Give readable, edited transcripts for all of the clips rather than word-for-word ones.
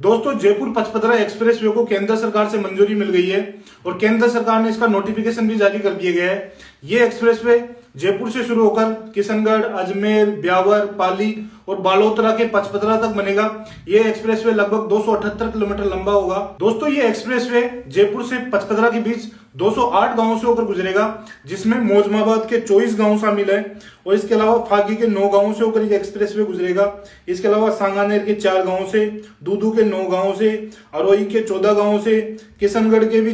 दोस्तों, Jaipur Pachpadra express way को केंद्र सरकार से मंजूरी मिल गई है और केंद्र सरकार ने इसका नोटिफिकेशन भी जारी कर दिया गया है। ये एक्सप्रेस वे जयपुर से शुरू होकर किशनगढ़, अजमेर, ब्यावर, पाली और बालोतरा के पचपदरा तक बनेगा। ये एक्सप्रेस वे लगभग 278 किलोमीटर लंबा होगा। दोस्तों, ये एक्सप्रेस वे जयपुर से पचपदरा के बीच 208 गांवों से होकर गुजरेगा, जिसमें मौजमाबाद के 24 गांव शामिल है और इसके अलावा फागी के 9 गांवों से होकर ये एक्सप्रेस वे गुजरेगा। इसके अलावा सांगानेर के 4 गांवों से, दूदू के 9 गांवों से, अरोई के 14 गांवों से, किशनगढ़ के भी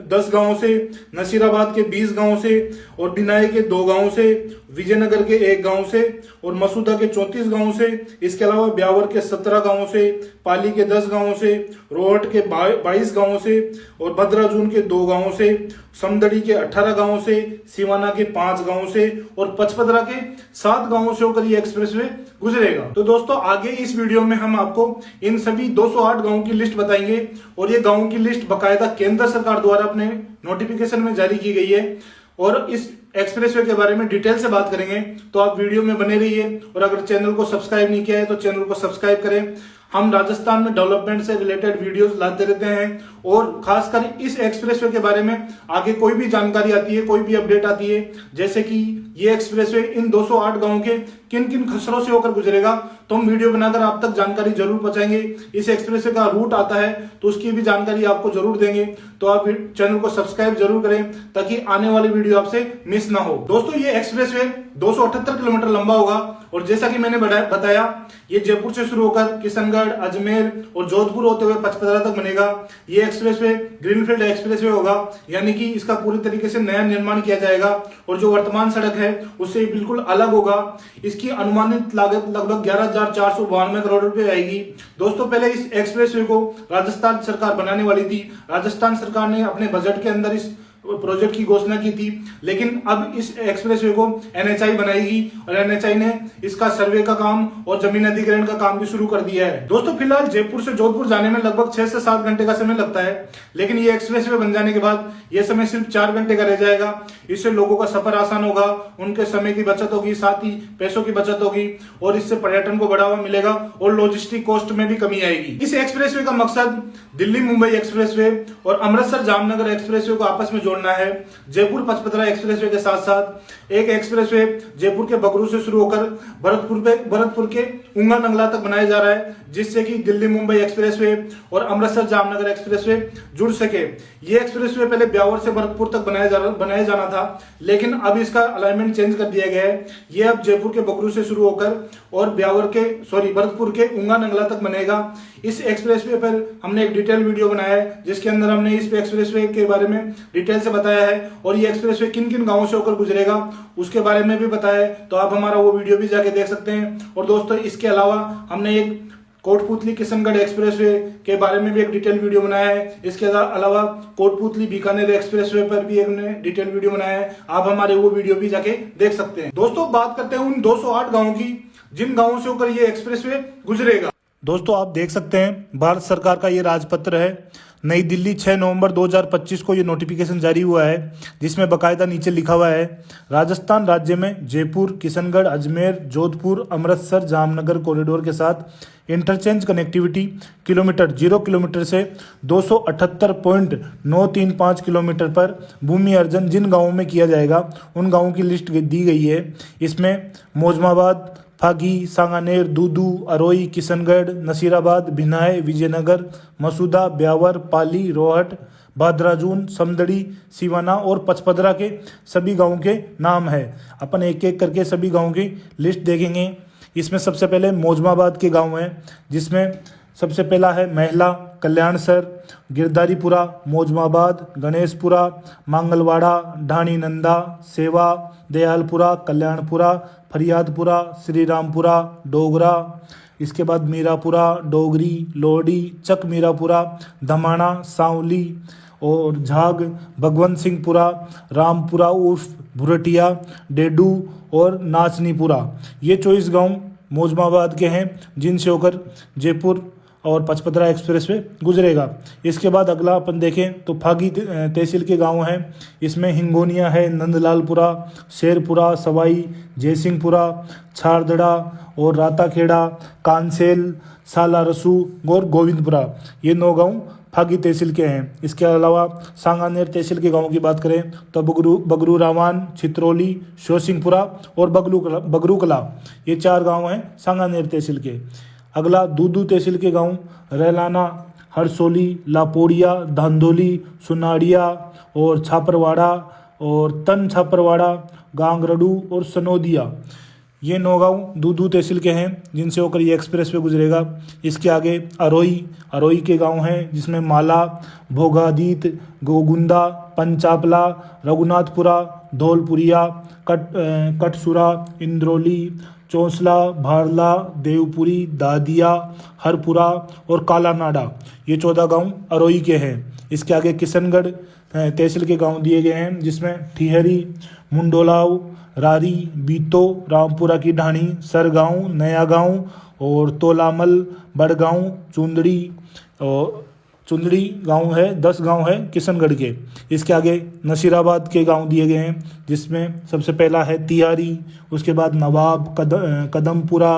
10 गांवों से, नसीराबाद के 20 गांवों से और बिनाई के 2 गांवों से, विजयनगर के 1 गांव से और मसूदा के 34 गांवों से। इसके अलावा ब्यावर के 17 गांवों से, पाली के 10 गांवों से, रोहट के 22 गांवों से और भद्राजून के 2 गांवों से, समदड़ी के 18 गांवों से, सिवाना के 5 गांवों से और पचपदरा के 7 गांवों से होकर ये एक्सप्रेस वे गुजरेगा। तो दोस्तों, आगे इस वीडियो में हम आपको इन सभी 208 गांवों की लिस्ट बताएंगे और ये गांवों की लिस्ट बकायदा केंद्र सरकार द्वारा अपने नोटिफिकेशन में जारी की गई है और इस एक्सप्रेसवे के बारे में डिटेल से बात करेंगे। तो आप वीडियो में बने रहिए और अगर चैनल को सब्सक्राइब नहीं किया है तो चैनल को सब्सक्राइब करें। हम राजस्थान में डेवलपमेंट से रिलेटेड वीडियोस लाते रहते हैं और खासकर इस एक्सप्रेसवे के बारे में आगे कोई भी जानकारी आती है, कोई भी अपडेट आती है, जैसे कि ये एक्सप्रेसवे इन 208 गांवों के किन किन खसरों से होकर गुजरेगा, तो हम वीडियो बनाकर आप तक जानकारी जरूर पहुंचाएंगे। इस एक्सप्रेसवे का रूट आता है तो उसकी भी जानकारी आपको जरूर देंगे। तो आप चैनल को सब्सक्राइब जरूर करें ताकि आने वाली वीडियो आपसे मिस ना हो। दोस्तों, ये एक्सप्रेसवे 278 किलोमीटर लंबा होगा और जैसा कि मैंने बताया, ये जयपुर से शुरू होकर किशनगढ़, अजमेर और जोधपुर होते हुए पचपदरा तक बनेगा। ये एक्सप्रेसवे ग्रीनफील्ड एक्सप्रेसवे होगा, यानी कि इसका पूरी तरीके से नया निर्माण किया जाएगा और जो वर्तमान सड़क है उससे बिल्कुल अलग होगा। इसकी अनुमानित लागत लगभग 11,492 करोड़ रुपए आएगी। दोस्तों, पहले इस एक्सप्रेसवे को राजस्थान सरकार बनाने वाली थी। राजस्थान सरकार ने अपने बजट के अंदर इस प्रोजेक्ट की घोषणा की थी, लेकिन अब इस एक्सप्रेसवे को एनएचआई बनाएगी और एनएचआई ने इसका सर्वे का काम और जमीन अधिग्रहण का काम भी शुरू कर दिया है। दोस्तों, फिलहाल जयपुर से जोधपुर जाने में लगभग 6 से 7 घंटे का समय लगता है, लेकिन ये एक्सप्रेसवे बन जाने के बाद यह समय सिर्फ 4 घंटे का रह जाएगा। इससे लोगों का सफर आसान होगा, उनके समय की बचत होगी, साथ ही पैसों की बचत होगी और इससे पर्यटन को बढ़ावा मिलेगा और लॉजिस्टिक कॉस्ट में भी कमी आएगी। इस एक्सप्रेसवे का मकसद दिल्ली मुंबई एक्सप्रेसवे और अमृतसर जामनगर एक्सप्रेसवे को आपस में जोड़ना है। जयपुर पचपदरा एक्सप्रेसवे के साथ साथ एक एक्सप्रेसवे जयपुर के बगरू से शुरू होकर भरतपुर के उंगा नंगला तक बनाया जा रहा है, जिससे कि दिल्ली मुंबई एक्सप्रेसवे और अमृतसर जामनगर एक्सप्रेसवे जुड़ सके। ये एक्सप्रेसवे पहले ब्यावर से भरतपुर तक बनाया जाना था, लेकिन अब इसका अलाइनमेंट चेंज कर दिया गया है। ये अब जयपुर के बगरू से शुरू होकर और भरतपुर के उंगा नंगला तक बनेगा। इस एक्सप्रेसवे पर हमने एक डिटेल वीडियो बनाया है, जिसके अंदर हमने इस एक्सप्रेसवे के बारे में डिटेल से बताया है और ये एक्सप्रेसवे किन किन गांवों से होकर गुजरेगा उसके बारे में भी बताया है। तो आप हमारा वो वीडियो भी जाके देख सकते हैं। और दोस्तों, इसके अलावा हमने एक कोटपुतली किशनगढ़ एक्सप्रेसवे के बारे में भी एक डिटेल वीडियो बनाया है। इसके अलावा कोटपुतली बीकानेर एक्सप्रेसवे पर भी एक डिटेल वीडियो बनाया है। आप हमारे वो वीडियो भी जाके देख सकते हैं। दोस्तों, बात करते हैं उन 208 गांवों की जिन गांवों से होकर ये एक्सप्रेसवे गुजरेगा। दोस्तों, आप देख सकते हैं भारत सरकार का ये राजपत्र है। नई दिल्ली 6 नवंबर 2025 को ये नोटिफिकेशन जारी हुआ है, जिसमें बकायदा नीचे लिखा हुआ है, राजस्थान राज्य में जयपुर, किशनगढ़, अजमेर, जोधपुर, अमृतसर, जामनगर कॉरिडोर के साथ इंटरचेंज कनेक्टिविटी किलोमीटर 0 किलोमीटर से 278.935 किलोमीटर पर भूमि अर्जन जिन गांवों में किया जाएगा उन गांवों की लिस्ट दी गई है। इसमें मौजमाबाद, फागी, सांगानेर, दूदू, अरोई, किशनगढ़, नसीराबाद, भिनाई, विजयनगर, मसूदा, ब्यावर, पाली, रोहट, भद्राजून, समदड़ी, सिवाना और पचपदरा के सभी गांवों के नाम है। अपन एक एक करके सभी गांवों की लिस्ट देखेंगे। इसमें सबसे पहले मौजमाबाद के गांव हैं, जिसमें सबसे पहला है महला, कल्याणसर, गिरधारीपुरा, मौजमाबाद, गणेशपुरा, मांगलवाड़ा, ढाणी नंदा, सेवा, दयालपुरा, कल्याणपुरा, फरियादपुरा, श्रीरामपुरा, डोगरा, इसके बाद मीरापुरा, डोगरी, लोहड़ी, चक मीरापुरा, धमाना, सांवली और झाग, भगवंत सिंहपुरा, रामपुरा उर्फ भुरटिया, डेडू और नाचनीपुरा। ये 24 गांव मौजमाबाद के हैं, जिनसे होकर जयपुर और पचपदरा एक्सप्रेस वे गुजरेगा। इसके बाद अगला अपन देखें तो फागी तहसील के गांव हैं। इसमें हिंगोनिया है, नंदलालपुरा, शेरपुरा, सवाई जयसिंहपुरा, छारदड़ा और राताखेड़ा, कांसेल, सालारसू और गोविंदपुरा, ये 9 गांव फागी तहसील के हैं। इसके अलावा सांगानेर तहसील के गांवों की बात करें तो बगरू रामान, चित्रोली, शोसिंगपुरा और बगरूकला, ये 4 गांव हैं सांगानेर तहसील के। अगला दूदू तहसील के गांव रहलाना, हरसोली, लापोड़िया, धांधोली, सुनाड़िया और छापरवाड़ा और तन छापरवाड़ा, गांगरडू और सनोदिया, ये 9 गांव दूदू तहसील के हैं जिनसे होकर ये एक्सप्रेस वे गुजरेगा। इसके आगे अरोई के गांव हैं जिसमें माला, भोगादीत, गोगुंदा, पंचापला, रघुनाथपुरा, धौलपुरिया, कटसुरा, इंद्रौली, चौंसला, भारला, देवपुरी, दादिया, हरपुरा और कालानाडा, ये 14 गांव अरोई के हैं। इसके आगे किशनगढ़ तहसील के गांव दिए गए हैं जिसमें ठिहरी, मुंडोलाव, रारी, बीतो, रामपुरा की ढाणी, सरगांव, नया गांव और तोलामल, बड़गांव, चुंदड़ी गांव है। 10 गांव है किशनगढ़ के। इसके आगे नसीराबाद के गांव दिए गए हैं जिसमें सबसे पहला है तिहारी, उसके बाद नवाब, कदमपुरा,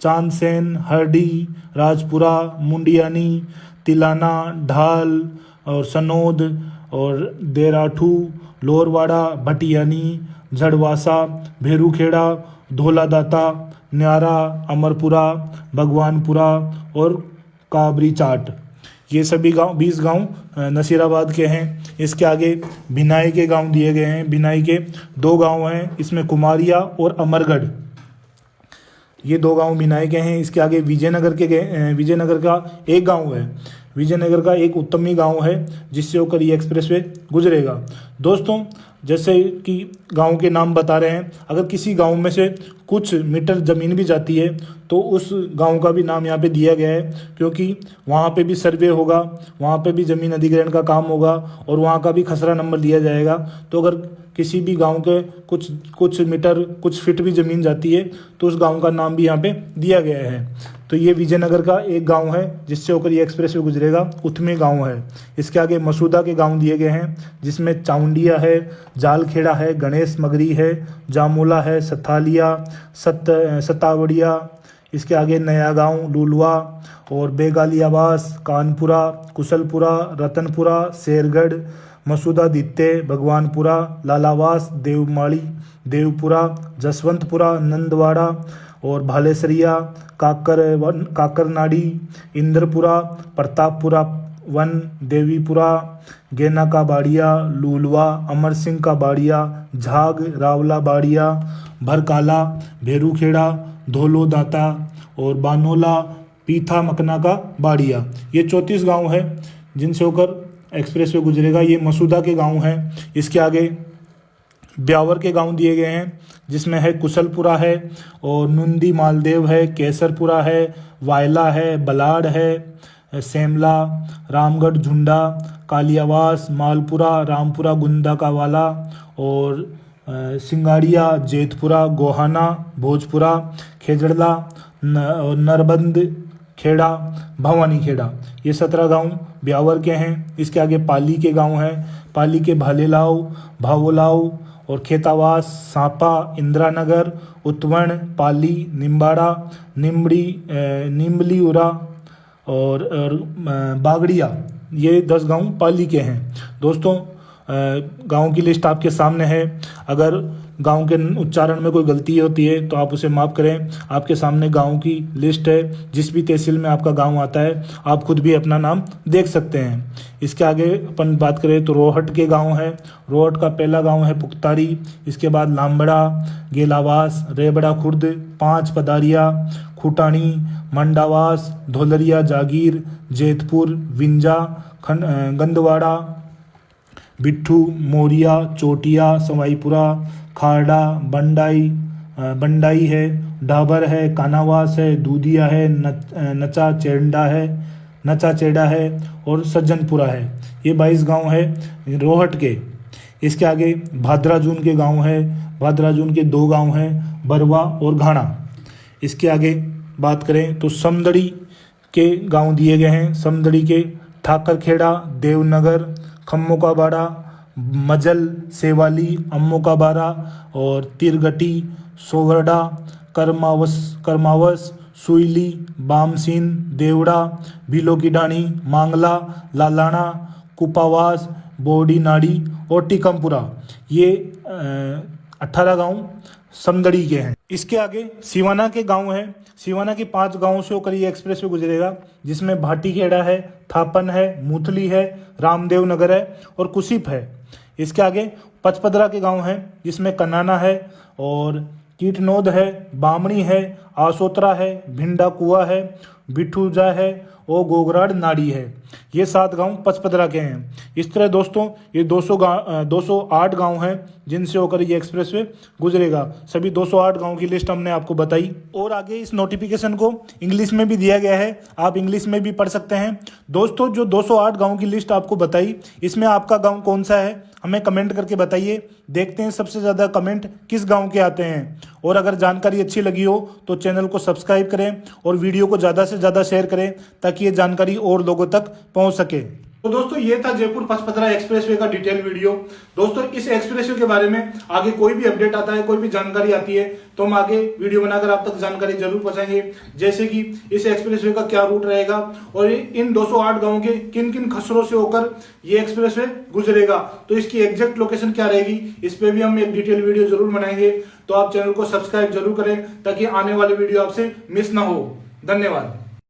चांदसेन, हरडी, राजपुरा, मुंडियानी, तिलाना, ढाल और सनोद और देराठू, लोरवाड़ा, भटियानी, झड़वासा, भेरूखेड़ा, धोलादाता, न्यारा, अमरपुरा, भगवानपुरा और काबरी चाट, ये सभी गांव 20 गांव नसीराबाद के हैं। इसके आगे भिनाई के गांव दिए गए हैं। भिनाई के 2 गांव हैं, इसमें कुमारिया और अमरगढ़, ये 2 गांव भिनाई के हैं। इसके आगे विजयनगर का एक गांव है, विजयनगर का एक उत्तमी गांव है जिससे होकर ये एक्सप्रेस वे गुजरेगा। दोस्तों, जैसे कि गांव के नाम बता रहे हैं, अगर किसी गांव में से कुछ मीटर ज़मीन भी जाती है तो उस गांव का भी नाम यहाँ पे दिया गया है, क्योंकि वहाँ पे भी सर्वे होगा, वहाँ पे भी ज़मीन अधिग्रहण का काम होगा और वहाँ का भी खसरा नंबर दिया जाएगा। तो अगर किसी भी गांव के कुछ मीटर, कुछ फीट भी ज़मीन जाती है तो उस गांव का नाम भी यहाँ पे दिया गया है। तो ये विजयनगर का एक गांव है जिससे होकर ये एक्सप्रेस वे गुजरेगा, उथमे गांव है। इसके आगे मसूदा के गांव दिए गए हैं जिसमें चाउंडिया है, जालखेड़ा है, गणेश मगरी है, जामोला है, सथालिया, सतावड़िया। इसके आगे नया गांव, लुलवा और बेगालियावास, कानपुरा, कुशलपुरा, रतनपुरा, शेरगढ़, मसूदा दित्ते, भगवानपुरा, लालावास, देवमाड़ी, देवपुरा, जसवंतपुरा, नंदवाड़ा और भालेसरिया, काकरनाड़ी, इंद्रपुरा, प्रतापपुरा वन, देवीपुरा, गेना का बाड़िया, लूलवा, अमर सिंह का बाड़िया, झाग, रावला बाड़िया, भरकाला, भेरूखेड़ा, धोलोदाता और बानोला, पीथा मकना का बाड़िया, ये 34 गांव है जिनसे होकर एक्सप्रेस वे गुजरेगा। ये मसूदा के गांव हैं। इसके आगे ब्यावर के गांव दिए गए हैं जिसमें है कुशलपुरा है और नुंदी मालदेव है, केसरपुरा है, वायला है, बलाड है, सेमला, रामगढ़ झुंडा, कालियावास, मालपुरा, रामपुरा गुंदा का वाला और सिंगाड़िया, जेतपुरा, गोहाना, भोजपुरा, खेजड़ला, नरबंद खेड़ा, भवानी खेड़ा, ये 17 गांव ब्यावर के हैं। इसके आगे पाली के गांव हैं। पाली के भालेलाव, भावोलाव और खेतावास, सांपा, इंदिरानगर, उत्वण, पाली, निम्बाड़ा, निम्बलीउरा और बागड़िया, ये 10 गांव पाली के हैं। दोस्तों, गांव की लिस्ट आपके सामने है। अगर गांव के उच्चारण में कोई गलती होती है तो आप उसे माफ़ करें। आपके सामने गांव की लिस्ट है। जिस भी तहसील में आपका गांव आता है आप खुद भी अपना नाम देख सकते हैं। इसके आगे अपन बात करें तो रोहट के गांव है। रोहट का पहला गांव है पुख्तारी, इसके बाद लामबड़ा, गेलावास, रेबड़ा खुर्द, 5 पदारिया, खुटानी, मंडावास, धोलरिया जागीर, जेतपुर, विंजा, गंदवाड़ा, बिट्ठू, मोरिया, चोटिया, सवाईपुरा, खारडा, बंडाई है, डाबर है, कानावास है, दूधिया है, नचा चेड़ा है और सज्जनपुरा है। ये 22 गांव है रोहट के। इसके आगे भाद्राजून के गांव है। भाद्राजून के 2 गांव हैं, बरवा और घाना। इसके आगे बात करें तो समदड़ी के गांव दिए गए हैं। समदड़ी के ठाकरखेड़ा, देवनगर, खम्मो का बाड़ा, मजल, सेवाली, अम्मो का बाड़ा और तिरगटी, सोगरडा, करमावस, सुईली, बामसीन, देवड़ा, भीलो की डाणी, मांगला, लालाना, कुपावास, बोडी नाड़ी और टीकमपुरा। ये 18 गांव समदड़ी के हैं। इसके आगे सिवाना के गांव हैं। सिवाना के 5 गांवों से होकर ये एक्सप्रेस वे गुजरेगा, जिसमें भाटीखेड़ा है, थापन है, मूथली है, रामदेव नगर है और कुसिप है। इसके आगे पचपदरा के गांव हैं, जिसमें कनाना है और कीटनोद है, बामणी है, आसोतरा है, भिंडा कुआ है, बिठूजा है और गोगराड़ नाड़ी है। ये 7 गांव पचपदरा के हैं। इस तरह दोस्तों ये 208 गांव हैं जिनसे होकर ये एक्सप्रेसवे गुजरेगा। सभी 208 गांव की लिस्ट हमने आपको बताई और आगे इस नोटिफिकेशन को इंग्लिश में भी दिया गया है, आप इंग्लिश में भी पढ़ सकते हैं। दोस्तों जो 208 गांव की लिस्ट आपको बताई, इसमें आपका गाँव कौन सा है हमें कमेंट करके बताइए। देखते हैं सबसे ज़्यादा कमेंट किस गांव के आते हैं। और अगर जानकारी अच्छी लगी हो तो चैनल को सब्सक्राइब करें और वीडियो को ज़्यादा से ज़्यादा शेयर करें ताकि ये जानकारी और लोगों तक पहुंच सके। तो दोस्तों ये था जयपुर पचपदरा एक्सप्रेसवे का डिटेल वीडियो। दोस्तों इस एक्सप्रेसवे के बारे में आगे कोई भी अपडेट आता है, कोई भी जानकारी आती है तो हम आगे वीडियो बनाकर आप तक जानकारी जरूर पहुंचाएंगे। जैसे कि इस एक्सप्रेसवे का क्या रूट रहेगा और इन 208 गांवों के किन किन खसरों से होकर ये एक्सप्रेसवे गुजरेगा, तो इसकी एग्जैक्ट लोकेशन क्या रहेगी, इस पे भी हम एक डिटेल वीडियो जरूर बनाएंगे। तो आप चैनल को सब्सक्राइब जरूर करें ताकि आने वाले वीडियो आपसे मिस ना हो। धन्यवाद।